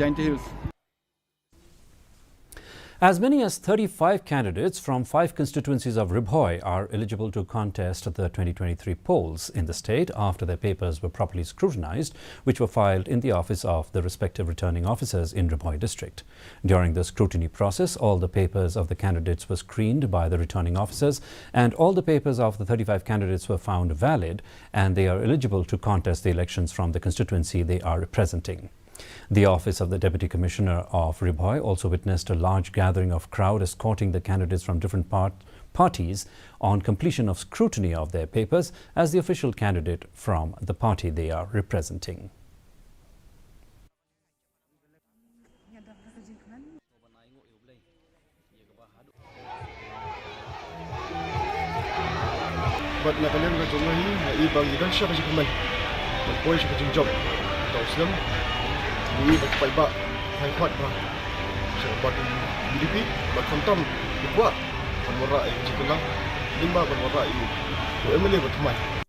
Jaintia Hills. As many as 35 candidates from 5 constituencies of Bhoi are eligible to contest the 2023 polls in the state after their papers were properly scrutinized, which were filed in the office of the respective returning officers in Bhoi district. During the scrutiny process, all the papers of the candidates were screened by the returning officers, and all the papers of the 35 candidates were found valid, and they are eligible to contest the elections from the constituency they are representing. The office of the Deputy Commissioner of Bhoi also witnessed a large gathering of crowd escorting the candidates from different parties on completion of scrutiny of their papers as the official candidate from the party they are representing. Ini berkaiba hai kuat bah sebab BDP berkontom kuat bermorak jikulah limba bermorak ini MLA berteman